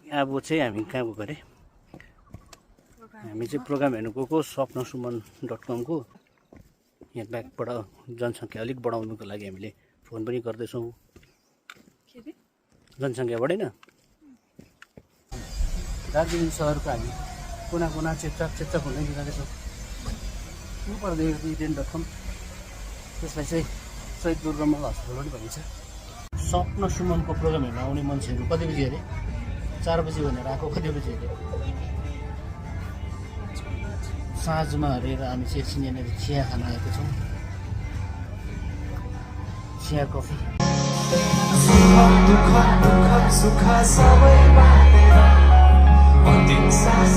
अब चाहिँ हामी कहाँ गएको अरे हामी चाहिँ प्रोग्राम हेर्नु गएको स्वप्नसुमन.com को यहाँ ब्याकबाट जनसङ्ख्या अलिक बढाउनुको लागि हामीले फोन पनि गर्दैछौँ जनसङ्ख्या बढेन दार्जिलिङ सहरको हामी कुना कुना चेपचाप हुँदै जाँदैछौँ ऊपरदेखि त्यसलाई चाहिँ शहीद दुर्गामल हस्पिटल पनि भनिन्छ स्वप्नसुमनको प्रोग्राम हेर्न आउने मान्छेहरू कति बजी अरे 4 बजी भनेर आएको कति बजी अरे साँझमा हेरेर हामी चाहिँ एकछिन यहाँनिर चिया खान आएको छौँ चिया कफी सुख सबै बाटेर अन्तिम सास